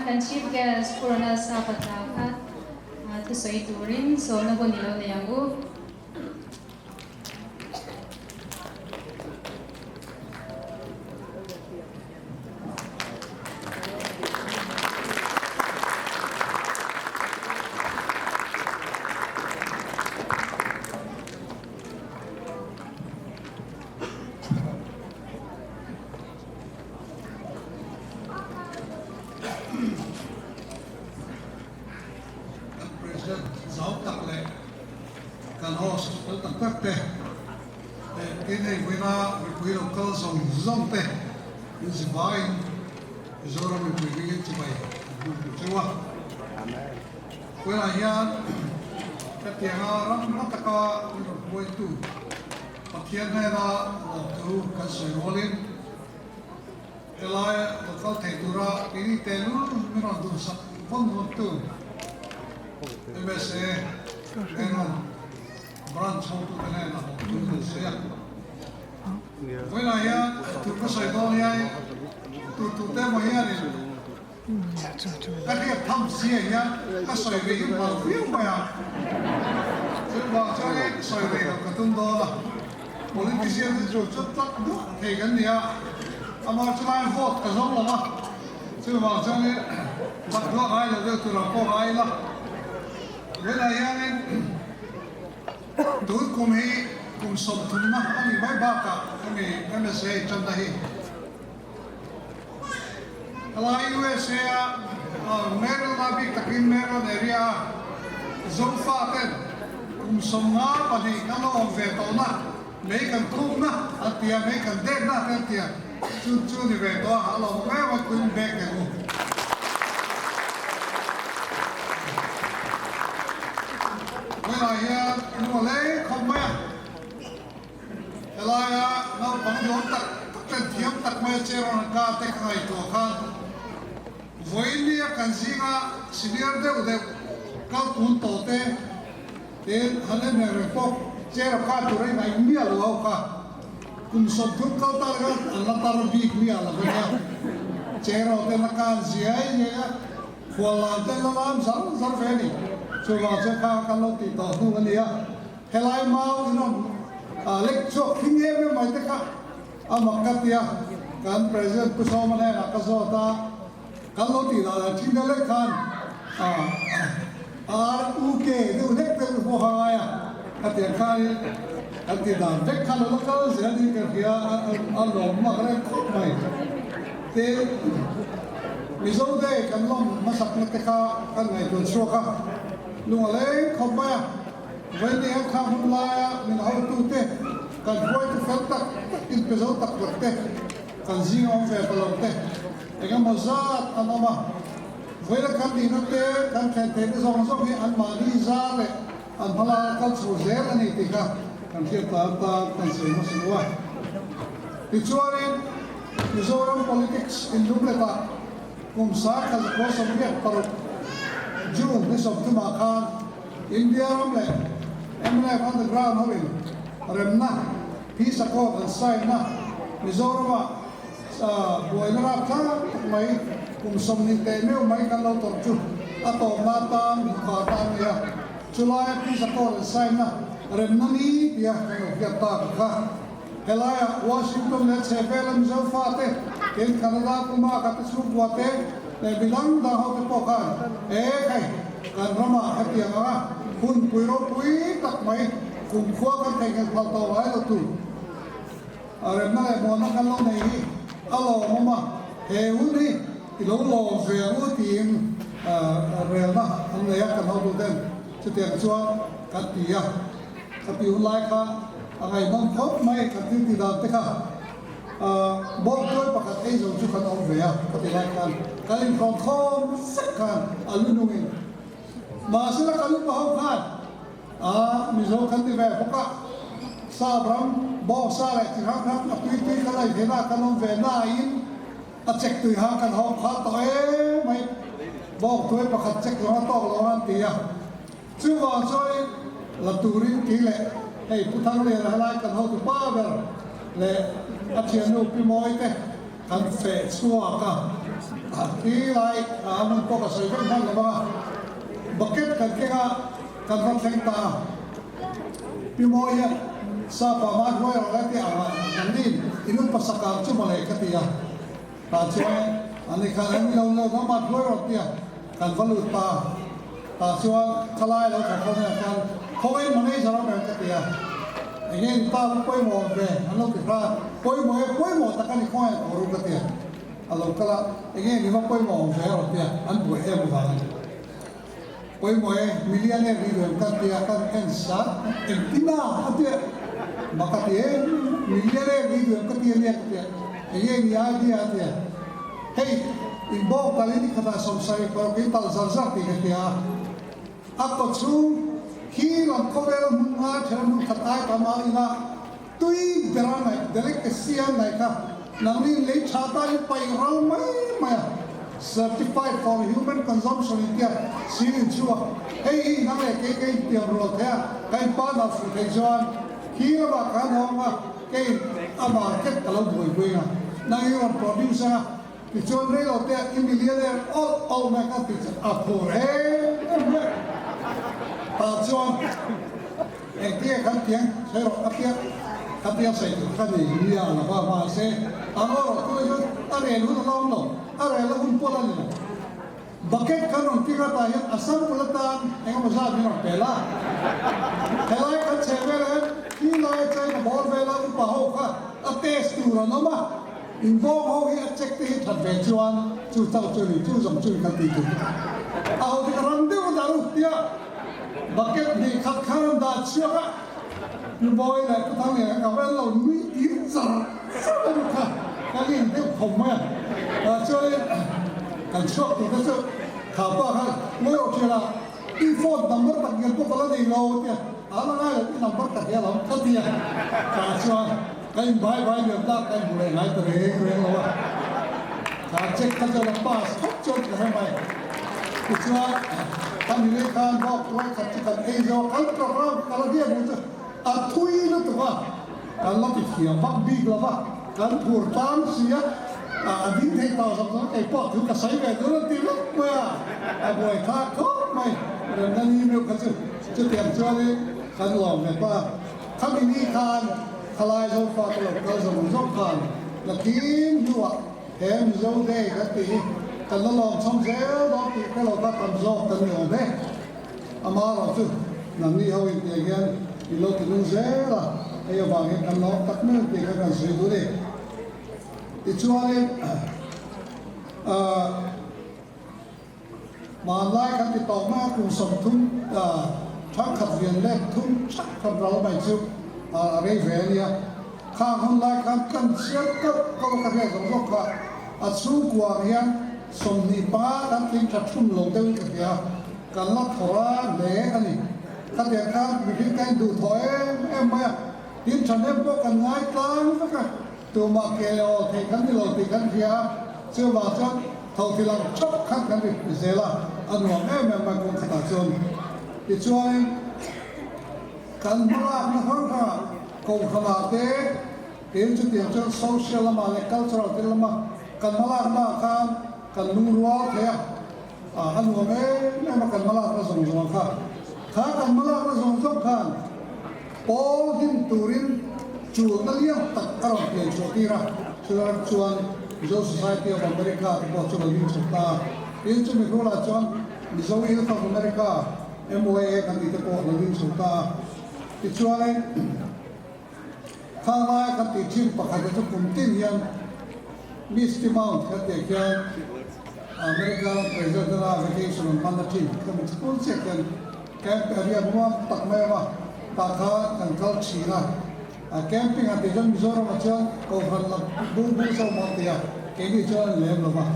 kan chief guest Purana Sapataka to say turin so nabonilo na yangu. Giáo tập lệ cần họ sẽ tập tác tệ cái này với na với đầu cơ dòng dòng tệ những gì vậy rồi mình phải cái gì vậy chứ không với là hiện cái tiếng nó tất cả những cái tu phát hiện này là một thứ cái sự nỗ lực cái này có thể tu ra cái này tên nó là tu sắc phong một tu MSA Enon branch hậu tu cái này là hậu tu cái gì với lại ya tu có sợi đó ya tu tem mà ya này cái tham gì ya cái sợi về mà phiêu mà ya chứ mà cho cái sợi về cái tung đó là politician thì cho tắt được thì cái gì ya ama cho lại vote cái giống là mà chứ mà cho cái bắt được ai là được tu là có ai là với lại anh tôi cùng sống thùng na anh ấy bay ba cả anh ấy sẽ chân đây là USA Maryland là bị takin Maryland area giống pha tên cùng sống na và đi cái nó về tàu na mấy cần cung na anh tiền mấy cần đen na cái tiền chú đi về tàu hà long mấy mà cũng về cái với lại nó lấy không mấy là nó bằng nhóm tắc tên thiếm tắc mấy chế rồi cả tết ngày tuổi khăn với lia cần gì cả senior đều đều các cuốn tổ tế đến hắn lên này rồi bốc chế rồi cả tuổi này mía luôn cả cùng sốt thuốc cao ta cái anh ta rồi bị mía là cái gì chế rồi tên là cần gì ấy nhỉ qua làm tên là làm sao phải đi cho vào cho các lâu tỷ tỏ không cái gì à hay là mau nó lecture kinh nghiệm với mấy cái khác mà cái gì kan president pusau mana là cái số ta kan lâu tỷ là chính cái lệ khan RUK itu lek tu pohai cái tiền khai cái tiền đàn lek khan nó cái gì đi cái kia lom mà cái khóc mày thế mizo đây kan lom masak nak teka kan ngày tuần số khác luôn lấy không bao với đi ăn khang hôm nay mình học tu te cần voi tu phật tắc in peso tắc vật te cần gì ông về bao lâu te cái mà ra anh mà với là cần đi nó te cần khen te cái dòng dòng cái anh mà đi ra đấy anh phải là cần số dễ là này thì cả cần thiết ta cần sự nó sinh hoạt thì cho nên Mizoram politics in lúc này ta cùng sát cần có some việc tao June this of Tumakan, India ramle, MNF on the ground having remna, peace accord and sign na, Mizoram buhay na rapta, may kung somnite meu may kalaw torchu, ato matang bukatan niya, July peace accord and sign na, remna ni piya yata ka, Helaya Washington let's have them so fate, in Canada kumakatisuk wate. Để bilang dah hot pokan, kai kan rama hati yang kun puiro pui tak mai kun khua kan kai kan paltau ai lo tu. Arem na le mo na kan lo nei, alo mama he uni lo lo ve u tim real na an le kan ho tu den chutiang chuan kan tia ka pi ulai kha angai bang khop mai kan ti da te kha bom tôi bạc cái dòng chú khăn ông về có thể lại cái linh phong không sắc khăn luôn nungin mà sẽ là cái lúc mà không khăn mình dâu khăn đi về không cả sa bram bỏ sa lại thì hăng hăng tuy tuy cái này thế là cái ông về na in check từ hăng cái hông khá tới mấy bom tôi bạc check nó to nó ăn tía chứ vào chơi là tù rin kỹ lệ hay phụ thăng liền là lại cái hông từ ba về lệ อาเชียนลูกพี่มอยเต้ กันเฟะชัวก็ที่ไรมันก็กระใสกันทั้งเลยว่าบักเก็ตกันแค่กันรับแข่งตาพี่โมยซาปามาด้วยอะไรที่อ่ะอันนี้อินุปัสการจุมาเลยกันที่อ่ะตาช่วยอันนี้kan iniเรามาด้วยรถเนี่ยกันวัลุตาช่วยทลายเราจากคนเนี่ยกันเขาเองมันไม่ใช่เราแบบกันที่อ่ะอย่างนี้ตาป่วยหมดเลยอันนั้นคือพระป่วยหมดแต่กันอีกคนก็รู้กันที่อ่ะอันนั้นก็ละอย่างนี้นี่ว่าป่วยหมดเลยรถเนี่ยอันป่วยเอ็มกันป่วยหมดมิลลิอเนอร์ดีด้วยกันที่อ่ะกันเอ็นซ่าเอ็นติน่ากันที่มากันที่มิลลิอเนอร์ดีด้วยกันที่เนี่ยกันที่อย่างนี้นี่อะไรที่อ่ะHey, in bawah kali ini kata samsai kalau kita zazat di kita, aku cuma hilang kau dalam mengajar dalam kata kamalina, tui beranai, dari kesian mereka, nanti leh chata ini ramai maya, certified for human consumption itu sini juga. Hey, nanti kayak tiap bulan ya, kayak pada futejuan, hilang bahkan orang kayak market kalau boleh, nanti orang producerที่ชวนเรื่องเดียวอินเดียเนี่ยallแม่ก็ติดอัพโหลตาชวนเอ็งเตี้ยขันเตียงใช่หรอขันเตียงใส่ขันนี่ยาละว่ามาเซ่อันนั้นเราตัวนี้อะไรรู้ตัวเราเนาะอะไรเราคุณพูดอะไรเนี่ยบักเก็ตขันนที่กระต่ายอาศัยพลังตานเอ็งมาทราบนี่หรอเปล่าขันเชฟเลยที่เราใจกับบอลเวลาอุปโภคอะเทสตูร์นะมาอินโฟเขาให้เช็คที่ทันเวชวันจู่เจ้าจู่นี่จู่สมจู่กันตีกันเอาที่กระนั้นเดียวดารุที่บักเก็ตนี่ขัดขันดาเชื่อมีบอยเลยทั้งเนี่ยกับว่าเราไม่อินสันสันค่ะก็ยิ่งเด็กผมเนี่ยช่วยกันชอบที่ก็ช่วยข่าวว่าครับเมื่อเราเชื่อละอินโฟนัมเบอร์ตัดเงินพวกเราดีเราเนี่ยอะไรง่ายเลยนัมเบอร์ตัดเงินเราก็ดีอ่ะการช่วยkain bhai ne apna kain bule ngai to re lo ka check ka jo pass khop chot ka mai kichwa tam ni kan bo ko ka chi ka ei jo kal program kala dia bu a thui no to ba kal lo ti khia bak big lo ba kan pur tam sia a din thei ta sam sam kai po thu ka sai ve do ti lo ko ya a boy kha ko mai ren na ni me ka chu tiam chwa ni kan lo me ba tham ni kanทลายโซฟาตลอดก็สมสมกันแล้วกินอยู่แถมโซเด้ก็ตีกันแล้วลองช่องเซลล์ลองตีก็เราก็ทำโซกันอยู่ไหมอามาเราจุดนั่นนี่เขาอีกอย่างเงี้ยมีโลกินเซลล์ละไอ้บางอย่างกันเราตักมือตีกันสวยดูดิที่ช่วยมาไล่กันติดต่อมาคุณสมทุนชักขัดเรียนแรกทุนชักขัดเราไม่จุดอะไรเวลียข้าคนไล่กันเชื่อก็กระเทียมสมทบก็สู้กว่าเฮียสมนิป้ากันทิ้งจัดชุ่มลงเต็มกระเทียมกันลัดถอยเละกันนี่กระเทียมกันมีที่การดูถอยไม่ทิ้งฉันเนี่ยพวกกันง่ายกลางก็ตัวมาเกลียวทิ้งกันที่เราทิ้งกันเทียเชื่อว่าจะเท่าที่เราชอบขัดกันดิเสียละอันหัวแม่มาคงขนาดจนที่ช่วยกันมาลากนะครับค่ะกงขนาดเด็กเรียนจุดเดียวจะโซเชียลมาและคัลเจอรัลที่ละมากันมาลากมากันนุ่งรัวเทียอันหัวแม่มากันมาลากมาส่งค่ะข้ากันมาลากมาส่งค่ะปอดินตูรินจูนเลี้ยงตักอารมณ์เปลี่ยนชตีระชวนโจสไซตี้ของอเมริกาที่บอกชวนลิงสุดตาเรียนจุดมีครูละชวนมิโซอิลของอเมริกาMOA กันที่จะบอกลิงสุดตาที่ช่วยข้างล่างกันติดชิมปากกันจะปุ่มติ้งยังมิสติมาวกันเด็กยังอเมริกาประเทศลาเวกชันมันทิ้งกันจะปุ่นเช็คกันแคมป์เรียนว่าตักไม่ว่าตักขากันเขาชีนะแคมปิ้งอันที่จะมิโซรามาเช่นเขาพันละบูสาวมาเตียเกี่ยวกับเลี้ยงลงมา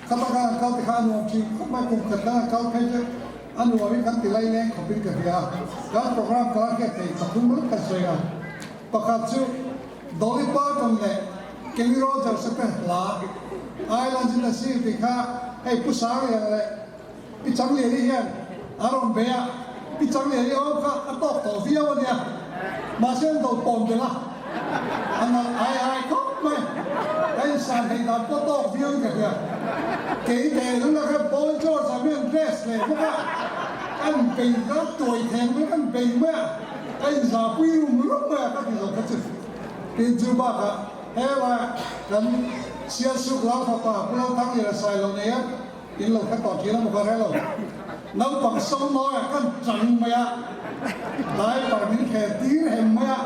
ข้าพเจ้าเขาที่ข้าหนุ่มชีเขาไม่คุ้มกันนะเขาแค่จะอันว่าวิกันติไลเล่ขบินกันเดียการโปรแกรมการแก้ไขตัดทุ่มลึกกันเสียประกาศชื่อดอลลี่ปาร์ตันเล่เคมิโรจะสักเป็นลาไอแลนด์จินซีที่ข้าให้ผู้สาวอย่างไรพี่จังเลี้ยงยังอารมณ์เบียพี่จังเลี้ยงยังข้าตอกต่อฟิวเนี่ยมาเส้นตัวปนเดล่ะอันนั้นไอก็ไม่ไอสา านให้ดำก็ตอกเดียวกันเนี่ยเก๋แต่ทั้งนั้นครับบอลโจ้สามเรื่องเดรสเลยพวกอันเป็นก็ตัวแทงไม่กันเป็นเมื่อไอ้สาวิวมันรู้เมื่อก็ที่เราคัดจุดเป็นจูบ้าก็เฮ้ยว่ากันเสียสุขเราเขาป่าพวกเราทั้งยี่ใส่เราเนี่ยอินเราแค่ต่อทีแล้วมันก็ได้เราน้ำปังสมน้อยกันจังไหมอ่ะได้ปากนี้แค่ตีเห็นไหมอ่ะ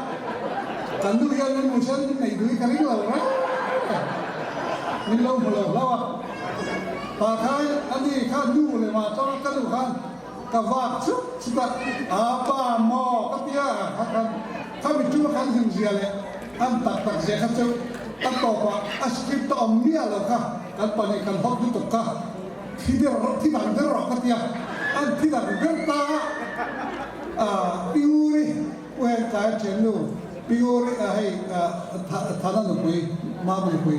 กันดูยังไม่มุ่งฉันในดูกันนี่เรานะนี่เราพอเราอ่ะตาท้ายอันนี้ข้าดูเลยมาจ้องกันดูกันกับว่าชุดสุดอาป้าหมอก็เตี้ยกันข้าไปจุ่มกันถึงเสียเลยอันตักเสียข้าจะตัดต่อว่าอาชีพต่อเมียเราค่ะกันปนกันฮอกดูตกค่ะที่เดียวที่หลังเดียวก็เตี้ยอันที่หลังเดียวตาปิวรีเวรใจเจนูปิวรีให้ท่านนั้นคุยมาบุคุย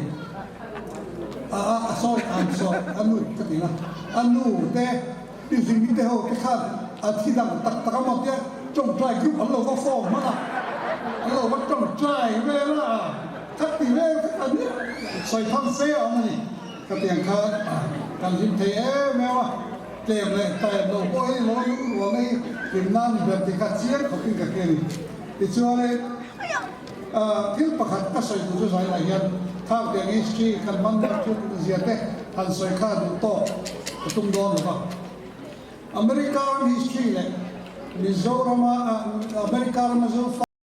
sorry I'm sorry อันนู้นก็ดีนะอันนู้นแต่ที่สิ่งที่เขาที่ข้าที่ดังตักมาเตี้ยจงใจกรุ๊ปอันเราก็ฟ้องมาอันเราว่าจงใจเวลาทักตีเวลทักอันนี้ใส่ทำเสียมันนี่ก็เตียงข้าการยิ้มเทแม้ว่าเจ็บเลยแต่เราโอ้ยเราอยู่ในกินน้ำแบบที่กัดเสียเขากินกับเกลี่ยที่ชัวร์เลยที่ประคัตก็ใส่ดูใส่อะไรยันข้าวเตียงนี้ที่กันมันแบบชุดเสียเตะทันใส่ข้าวดูโต๊ะตุ้งโดนหรือเปล่าอเมริกาฮิสตรีเลยมิโซรามาอเมริกามาโซ